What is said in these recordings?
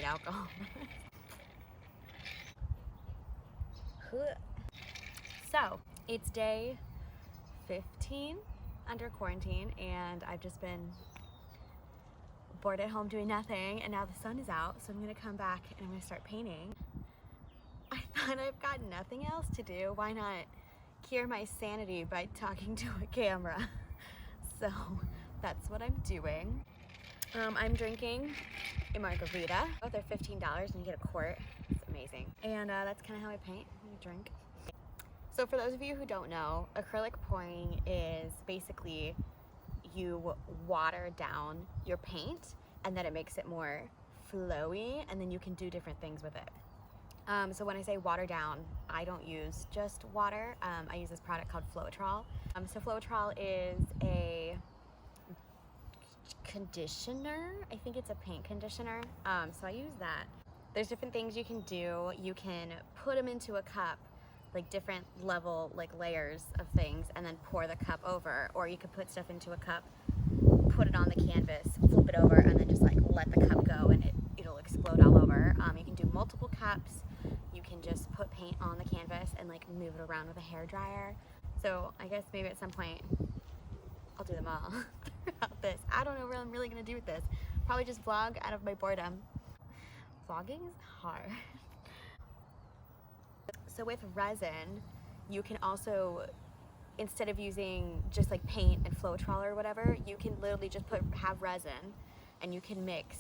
alcohol. So it's day 15 under quarantine, and I've just been bored at home doing nothing, and now the sun is out, so I'm gonna come back and I'm gonna start painting. I thought I've got nothing else to do. Why not cure my sanity by talking to a camera? So that's what I'm doing. I'm drinking a margarita. Oh, they're $15 and you get a quart. It's amazing. And that's kind of how I paint and drink. So for those of you who don't know, acrylic pouring is basically you water down your paint and then it makes it more flowy, and then you can do different things with it. So when I say water down, I don't use just water. I use this product called Floetrol. So Floetrol is a conditioner. I think it's a paint conditioner. So I use that. There's different things you can do. You can put them into a cup, like different level, like layers of things, and then pour the cup over. Or you could put stuff into a cup, put it on the canvas, flip it over, and then just like let the cup go and it'll explode all over. You can do multiple cups. You can just put paint on the canvas and like move it around with a hairdryer. So I guess maybe at some point I'll do them all throughout this. I don't know what I'm really gonna do with this. Probably just vlog out of my boredom. Vlogging is hard. So with resin, you can also, instead of using just like paint and Floetrol or whatever, you can literally just have resin, and you can mix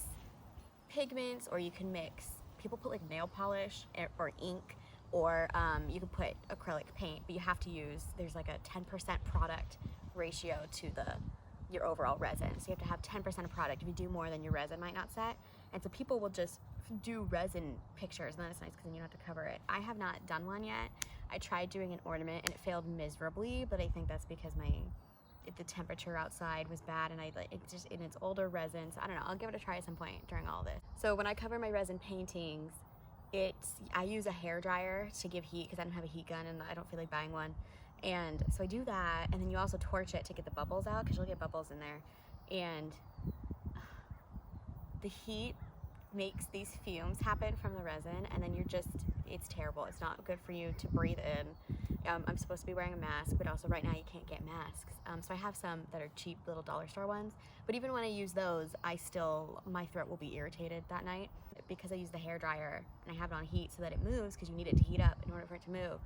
pigments, or you can mix, people put like nail polish or ink, or you can put acrylic paint, but you have to use, there's like a 10% product ratio to your overall resin. So you have to have 10% of product. If you do more, then your resin might not set. And so people will just do resin pictures, and that's nice because then you don't have to cover it. I have not done one yet. I tried doing an ornament and it failed miserably, but I think that's because the temperature outside was bad, and it's older resin, so I don't know. I'll give it a try at some point during all this. So when I cover my resin paintings, I use a hairdryer to give heat because I don't have a heat gun and I don't feel like buying one. And so I do that, and then you also torch it to get the bubbles out, because you'll get bubbles in there. And the heat makes these fumes happen from the resin, and then it's terrible. It's not good for you to breathe in. I'm supposed to be wearing a mask, but also right now you can't get masks. So I have some that are cheap little dollar store ones, but even when I use those, my throat will be irritated that night because I use the hairdryer and I have it on heat so that it moves, because you need it to heat up in order for it to move.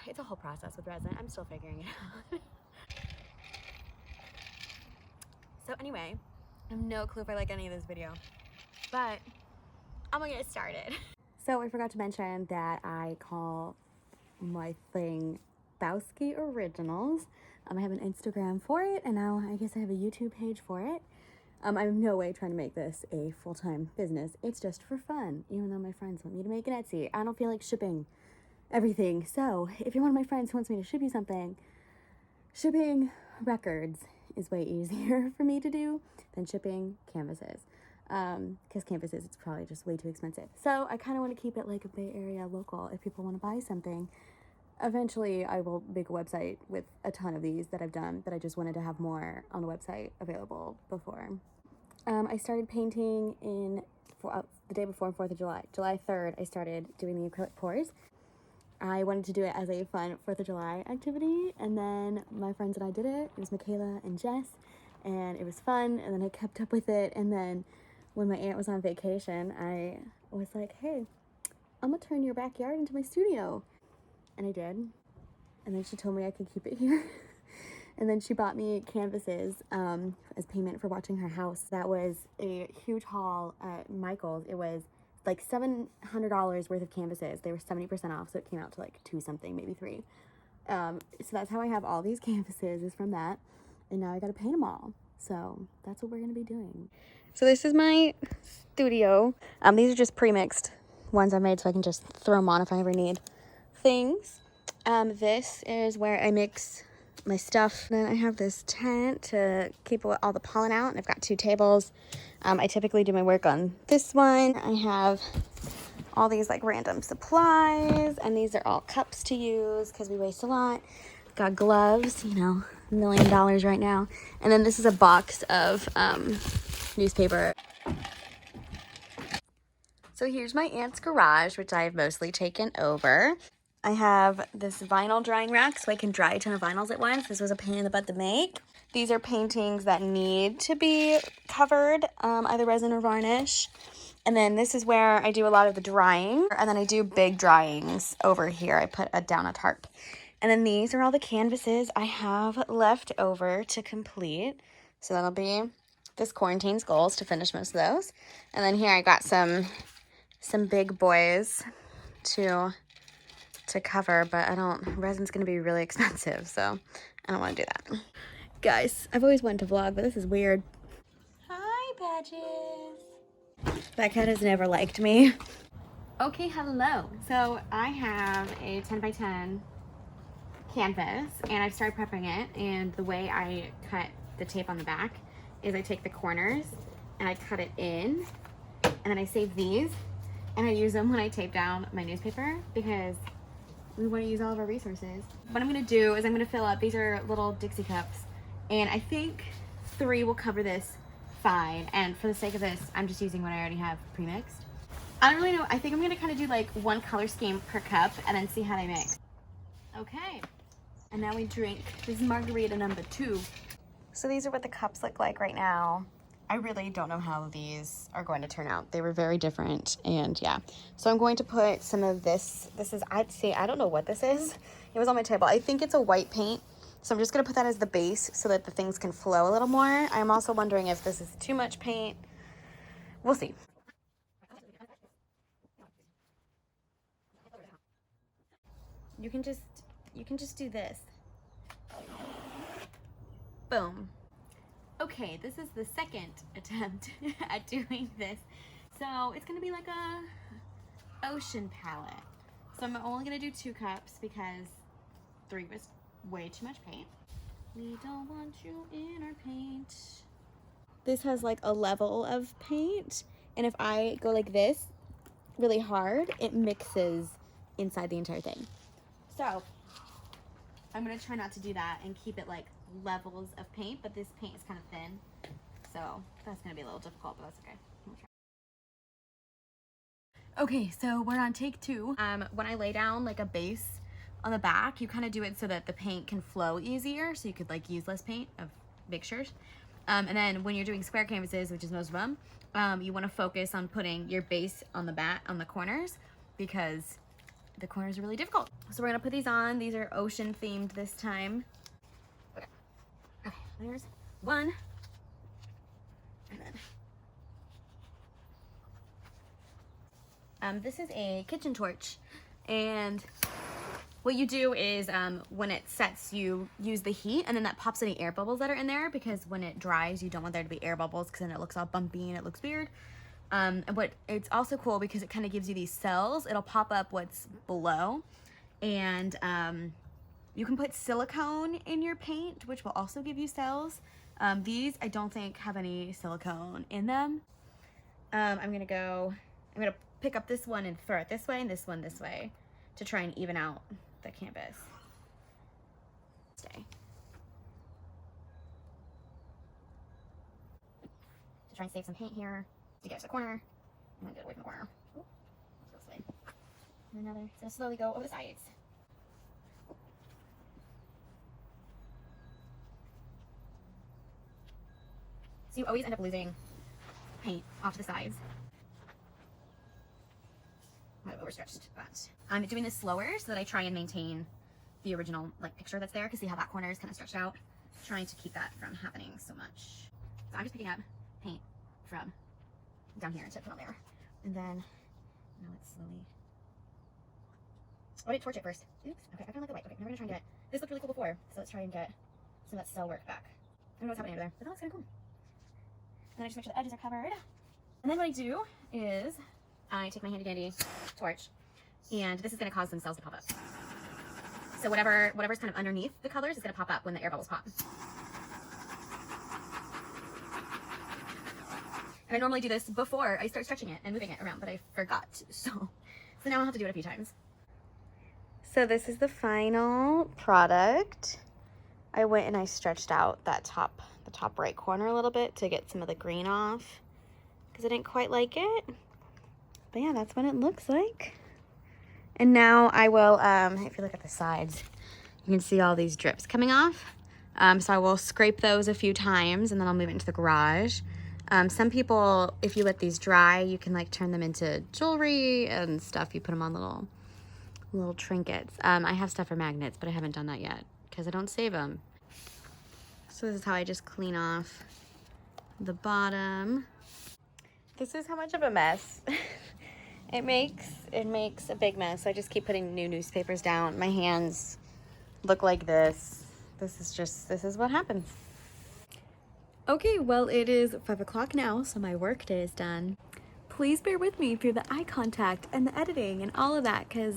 It's a whole process with resin. I'm still figuring it out. So anyway, I have no clue if I like any of this video, but I'm gonna get started. So I forgot to mention that I call my thing Bowski Originals. I have an Instagram for it, and now I guess I have a YouTube page for it. I'm in no way trying to make this a full-time business. It's just for fun, even though my friends want me to make an Etsy. I don't feel like shipping everything. So if you're one of my friends who wants me to ship you something, shipping records is way easier for me to do than shipping canvases. Because canvases, it's probably just way too expensive. So I kind of want to keep it like a Bay Area local. If people want to buy something, eventually I will make a website with a ton of these that I've done, but I just wanted to have more on the website available before. I started painting the day before 4th of July. July 3rd, I started doing the acrylic pours. I wanted to do it as a fun 4th of July activity, and then my friends and I did it. It was Michaela and Jess, and it was fun, and then I kept up with it, and then when my aunt was on vacation, I was like, hey, I'm gonna turn your backyard into my studio. And I did. And then she told me I could keep it here. And then she bought me canvases as payment for watching her house. That was a huge haul at Michael's. It was like $700 worth of canvases. They were 70% off, so it came out to like $2 something, maybe $3. So that's how I have all these canvases, is from that. And now I gotta paint them all. So that's what we're gonna be doing. So this is my studio. These are just pre-mixed ones I made, so I can just throw them on if I ever need things. This is where I mix my stuff. Then I have this tent to keep all the pollen out, and I've got 2 tables. I typically do my work on this one. I have all these like random supplies, and these are all cups to use because we waste a lot. Got gloves, $1 million right now. And then this is a box of newspaper. So here's my aunt's garage, which I have mostly taken over. I have this vinyl drying rack so I can dry a ton of vinyls at once. This was a pain in the butt to make. These are paintings that need to be covered, either resin or varnish. And then this is where I do a lot of the drying. And then I do big dryings over here. I put down a tarp. And then these are all the canvases I have left over to complete. So that'll be this quarantine's goals, to finish most of those. And then here I got some big boys to cover, but resin's gonna be really expensive, so I don't want to do that. Guys, I've always wanted to vlog, but this is weird. Hi, Badges. That cat has never liked me. Okay, hello. So I have a 10 by 10 canvas, and I've started prepping it, and the way I cut the tape on the back is I take the corners and I cut it in, and then I save these, and I use them when I tape down my newspaper, because we want to use all of our resources. What I'm going to do is I'm going to fill up, these are little Dixie cups, and I think 3 will cover this fine, and for the sake of this, I'm just using what I already have pre-mixed. I don't really know, I think I'm going to kind of do like 1 color scheme per cup, and then see how they mix. Okay, and now we drink. This is margarita number 2. So these are what the cups look like right now. I really don't know how these are going to turn out. They were very different, and yeah. So I'm going to put some of this. This is, I'd say, I don't know what this is. It was on my table. I think it's a white paint. So I'm just gonna put that as the base so that the things can flow a little more. I'm also wondering if this is too much paint. We'll see. You can just do this. Boom. Okay, this is the second attempt at doing this. So it's gonna be like a ocean palette. So I'm only gonna do 2 cups because 3 was way too much paint. We don't want you in our paint. This has like a level of paint, and if I go like this really hard, it mixes inside the entire thing. So I'm gonna try not to do that and keep it like levels of paint, but this paint is kind of thin, so that's gonna be a little difficult, but that's okay. Okay, so we're on take 2. When I lay down like a base on the back, you kind of do it so that the paint can flow easier, so you could like use less paint of mixtures. And then when you're doing square canvases, which is most of them, you want to focus on putting your base on the back, on the corners, because the corners are really difficult. So we're gonna put these on. These are ocean themed this time. Okay, there's 1, and then this is a kitchen torch, and what you do is when it sets, you use the heat, and then that pops any air bubbles that are in there, because when it dries, you don't want there to be air bubbles, because then it looks all bumpy and it looks weird. But it's also cool because it kind of gives you these cells. It'll pop up what's below, and you can put silicone in your paint, which will also give you cells. These I don't think have any silicone in them. I'm gonna pick up this one and throw it this way, and this one this way, to try and even out the canvas. Stay. To try and save some paint here to get to the corner, and then get away from the corner. Ooh, this way. And another. So slowly go over the sides. So you always end up losing paint off to the sides. Might have overstretched, but I'm doing this slower so that I try and maintain the original like picture that's there, because see how that corner is kind of stretched out? Trying to keep that from happening so much. So I'm just picking up paint from down here to put on there. And then now it's slowly. Oh, I didn't torch it first. Oops. Okay, I kind of like the white. Okay, now we're gonna try and get, this looked really cool before, so let's try and get some of that cell work back. I don't know what's happening over there, but that looks kind of cool. And then I just make sure the edges are covered. And then what I do is I take my handy dandy torch, and this is going to cause some cells to pop up. So whatever's kind of underneath the colors is going to pop up when the air bubbles pop. And I normally do this before I start stretching it and moving it around, but I forgot. So now I'll have to do it a few times. So this is the final product. I went and I stretched out the top right corner a little bit to get some of the green off, because I didn't quite like it. But yeah, that's what it looks like. And now I will, if you look at the sides, you can see all these drips coming off. So I will scrape those a few times and then I'll move it into the garage. Some people, if you let these dry, you can like turn them into jewelry and stuff. You put them on little trinkets. I have stuff for magnets, but I haven't done that yet because I don't save them. So this is how I just clean off the bottom. This is how much of a mess it makes a big mess. I just keep putting new newspapers down. My hands look like this. This is what happens. Okay, well, it is 5 o'clock now, so my work day is done. Please bear with me through the eye contact and the editing and all of that, because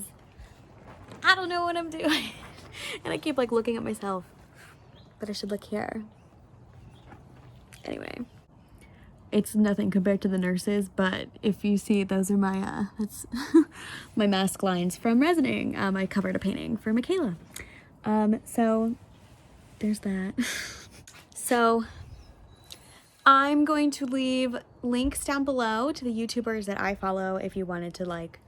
I don't know what I'm doing. And I keep like looking at myself, but I should look here. Anyway, it's nothing compared to the nurses, but if you see, those are my, that's my mask lines from resining. I covered a painting for Michaela. So there's that. So I'm going to leave links down below to the YouTubers that I follow if you wanted to like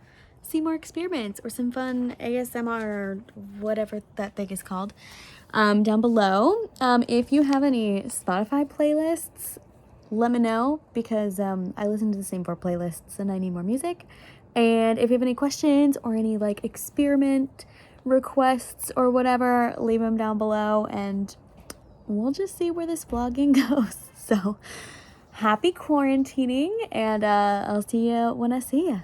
see more experiments or some fun ASMR or whatever that thing is called, down below. If you have any Spotify playlists, let me know, because I listen to the same 4 playlists and I need more music. And if you have any questions or any like experiment requests or whatever, leave them down below and we'll just see where this vlogging goes. So happy quarantining, and I'll see you when I see you.